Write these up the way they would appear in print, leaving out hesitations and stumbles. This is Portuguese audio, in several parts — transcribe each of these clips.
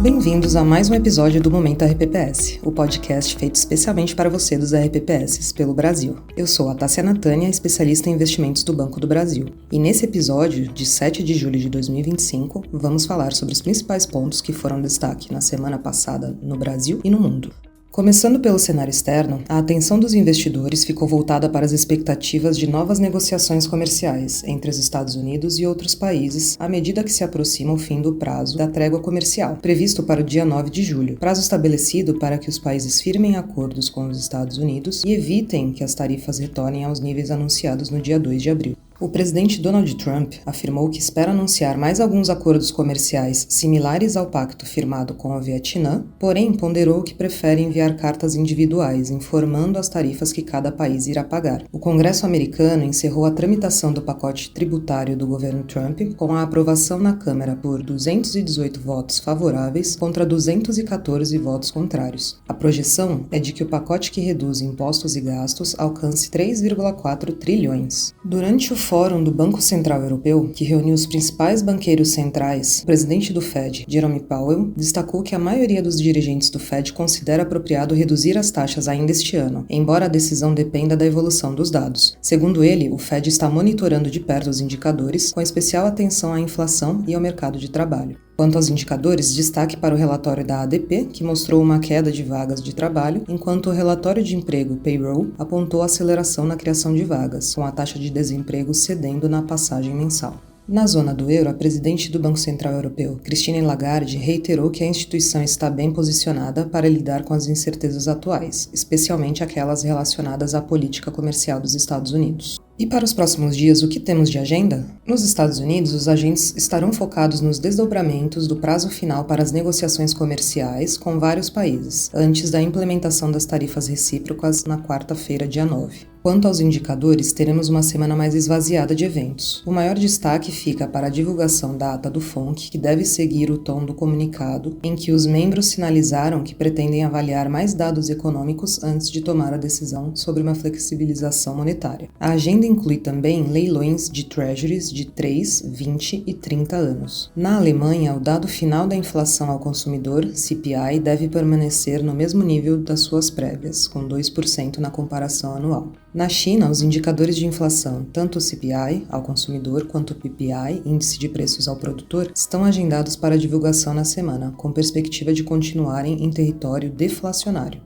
Bem-vindos a mais um episódio do Momento RPPS, o podcast feito especialmente para você dos RPPS pelo Brasil. Eu sou a Tassiana Tânia, especialista em investimentos do Banco do Brasil. E nesse episódio, de 7 de julho de 2025, vamos falar sobre os principais pontos que foram destaque na semana passada no Brasil e no mundo. Começando pelo cenário externo, a atenção dos investidores ficou voltada para as expectativas de novas negociações comerciais entre os Estados Unidos e outros países à medida que se aproxima o fim do prazo da trégua comercial, previsto para o dia 9 de julho, prazo estabelecido para que os países firmem acordos com os Estados Unidos e evitem que as tarifas retornem aos níveis anunciados no dia 2 de abril. O presidente Donald Trump afirmou que espera anunciar mais alguns acordos comerciais similares ao pacto firmado com o Vietnã, porém ponderou que prefere enviar cartas individuais informando as tarifas que cada país irá pagar. O Congresso americano encerrou a tramitação do pacote tributário do governo Trump com a aprovação na Câmara por 218 votos favoráveis contra 214 votos contrários. A projeção é de que o pacote que reduz impostos e gastos alcance 3,4 trilhões. Durante o Fórum do Banco Central Europeu, que reuniu os principais banqueiros centrais, o presidente do Fed, Jerome Powell, destacou que a maioria dos dirigentes do Fed considera apropriado reduzir as taxas ainda este ano, embora a decisão dependa da evolução dos dados. Segundo ele, o Fed está monitorando de perto os indicadores, com especial atenção à inflação e ao mercado de trabalho. Quanto aos indicadores, destaque para o relatório da ADP, que mostrou uma queda de vagas de trabalho, enquanto o relatório de emprego Payroll apontou aceleração na criação de vagas, com a taxa de desemprego cedendo na passagem mensal. Na zona do euro, a presidente do Banco Central Europeu, Christine Lagarde, reiterou que a instituição está bem posicionada para lidar com as incertezas atuais, especialmente aquelas relacionadas à política comercial dos Estados Unidos. E para os próximos dias, o que temos de agenda? Nos Estados Unidos, os agentes estarão focados nos desdobramentos do prazo final para as negociações comerciais com vários países, antes da implementação das tarifas recíprocas na quarta-feira, dia 9. Quanto aos indicadores, teremos uma semana mais esvaziada de eventos. O maior destaque fica para a divulgação da ata do FONC, que deve seguir o tom do comunicado, em que os membros sinalizaram que pretendem avaliar mais dados econômicos antes de tomar a decisão sobre uma flexibilização monetária. A agenda inclui também leilões de treasuries de 3, 20 e 30 anos. Na Alemanha, o dado final da inflação ao consumidor, CPI, deve permanecer no mesmo nível das suas prévias, com 2% na comparação anual. Na China, os indicadores de inflação, tanto o CPI ao consumidor quanto o PPI, índice de preços ao produtor, estão agendados para divulgação na semana, com perspectiva de continuarem em território deflacionário.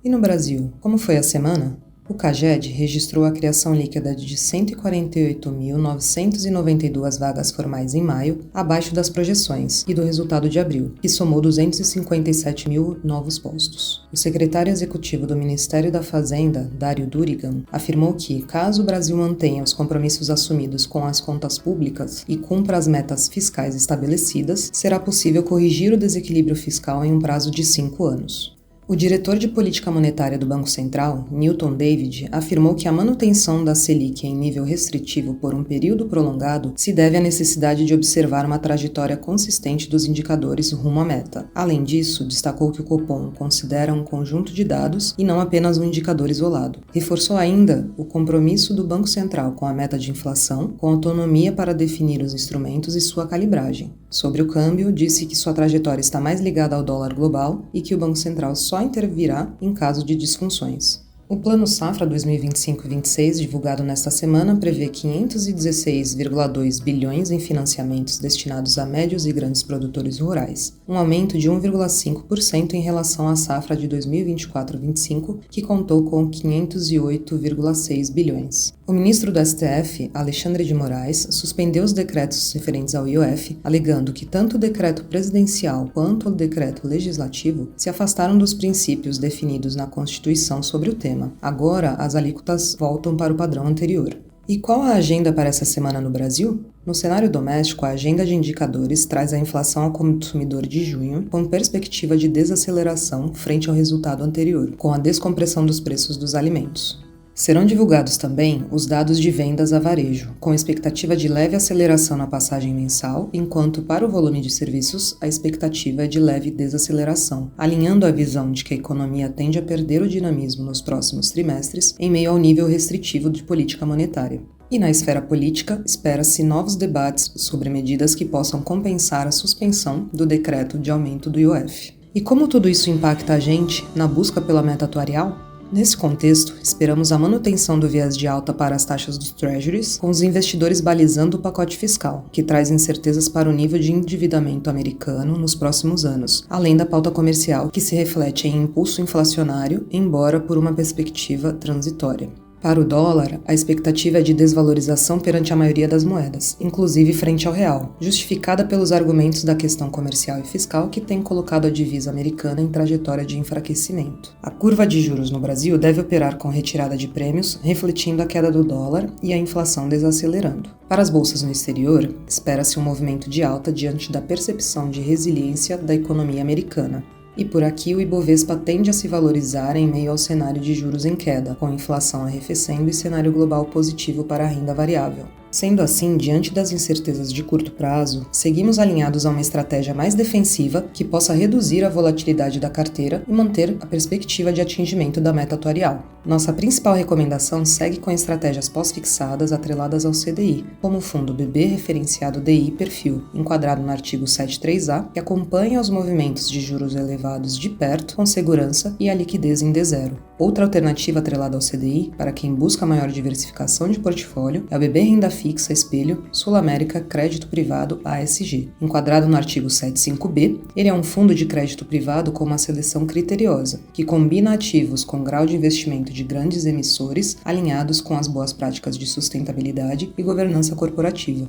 E no Brasil, como foi a semana? O CAGED registrou a criação líquida de 148.992 vagas formais em maio, abaixo das projeções, e do resultado de abril, que somou 257 mil novos postos. O secretário executivo do Ministério da Fazenda, Dário Durigan, afirmou que, caso o Brasil mantenha os compromissos assumidos com as contas públicas e cumpra as metas fiscais estabelecidas, será possível corrigir o desequilíbrio fiscal em um prazo de 5 anos. O diretor de política monetária do Banco Central, Newton David, afirmou que a manutenção da Selic em nível restritivo por um período prolongado se deve à necessidade de observar uma trajetória consistente dos indicadores rumo à meta. Além disso, destacou que o Copom considera um conjunto de dados e não apenas um indicador isolado. Reforçou ainda o compromisso do Banco Central com a meta de inflação, com autonomia para definir os instrumentos e sua calibragem. Sobre o câmbio, disse que sua trajetória está mais ligada ao dólar global e que o Banco Central só intervirá em caso de disfunções. O Plano Safra 2025-26, divulgado nesta semana, prevê 516,2 bilhões em financiamentos destinados a médios e grandes produtores rurais, um aumento de 1,5% em relação à safra de 2024-25, que contou com 508,6 bilhões. O ministro do STF, Alexandre de Moraes, suspendeu os decretos referentes ao IOF, alegando que tanto o decreto presidencial quanto o decreto legislativo se afastaram dos princípios definidos na Constituição sobre o tema. Agora, as alíquotas voltam para o padrão anterior. E qual a agenda para essa semana no Brasil? No cenário doméstico, a agenda de indicadores traz a inflação ao consumidor de junho com perspectiva de desaceleração frente ao resultado anterior, com a descompressão dos preços dos alimentos. Serão divulgados também os dados de vendas a varejo, com expectativa de leve aceleração na passagem mensal, enquanto para o volume de serviços a expectativa é de leve desaceleração, alinhando a visão de que a economia tende a perder o dinamismo nos próximos trimestres em meio ao nível restritivo de política monetária. E na esfera política, espera-se novos debates sobre medidas que possam compensar a suspensão do decreto de aumento do IOF. E como tudo isso impacta a gente na busca pela meta atuarial? Nesse contexto, esperamos a manutenção do viés de alta para as taxas dos Treasuries, com os investidores balizando o pacote fiscal, que traz incertezas para o nível de endividamento americano nos próximos anos, além da pauta comercial, que se reflete em impulso inflacionário, embora por uma perspectiva transitória. Para o dólar, a expectativa é de desvalorização perante a maioria das moedas, inclusive frente ao real, justificada pelos argumentos da questão comercial e fiscal que tem colocado a divisa americana em trajetória de enfraquecimento. A curva de juros no Brasil deve operar com retirada de prêmios, refletindo a queda do dólar e a inflação desacelerando. Para as bolsas no exterior, espera-se um movimento de alta diante da percepção de resiliência da economia americana. E por aqui o Ibovespa tende a se valorizar em meio ao cenário de juros em queda, com inflação arrefecendo e cenário global positivo para a renda variável. Sendo assim, diante das incertezas de curto prazo, seguimos alinhados a uma estratégia mais defensiva que possa reduzir a volatilidade da carteira e manter a perspectiva de atingimento da meta atuarial. Nossa principal recomendação segue com estratégias pós-fixadas atreladas ao CDI, como o fundo BB referenciado DI Perfil, enquadrado no artigo 73A, que acompanha os movimentos de juros elevados de perto, com segurança e a liquidez em D0. Outra alternativa atrelada ao CDI, para quem busca maior diversificação de portfólio, é o BB Renda Fixa Espelho Sul América Crédito Privado ASG. Enquadrado no artigo 75B, ele é um fundo de crédito privado com uma seleção criteriosa, que combina ativos com grau de investimento de grandes emissores alinhados com as boas práticas de sustentabilidade e governança corporativa.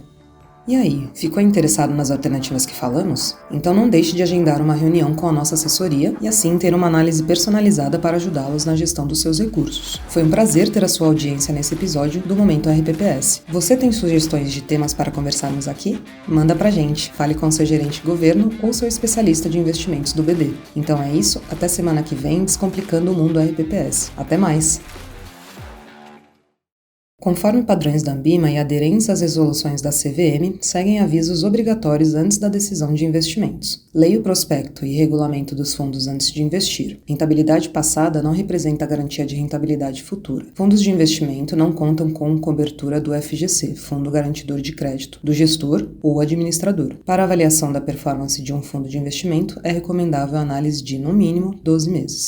E aí, ficou interessado nas alternativas que falamos? Então não deixe de agendar uma reunião com a nossa assessoria e assim ter uma análise personalizada para ajudá-los na gestão dos seus recursos. Foi um prazer ter a sua audiência nesse episódio do Momento RPPS. Você tem sugestões de temas para conversarmos aqui? Manda pra gente, fale com seu gerente de governo ou seu especialista de investimentos do BB. Então é isso, até semana que vem, Descomplicando o Mundo RPPS. Até mais! Conforme padrões da Anbima e aderentes às resoluções da CVM, seguem avisos obrigatórios antes da decisão de investimentos. Leia o prospecto e regulamento dos fundos antes de investir. Rentabilidade passada não representa a garantia de rentabilidade futura. Fundos de investimento não contam com cobertura do FGC, Fundo Garantidor de Crédito, do gestor ou administrador. Para avaliação da performance de um fundo de investimento, é recomendável a análise de, no mínimo, 12 meses.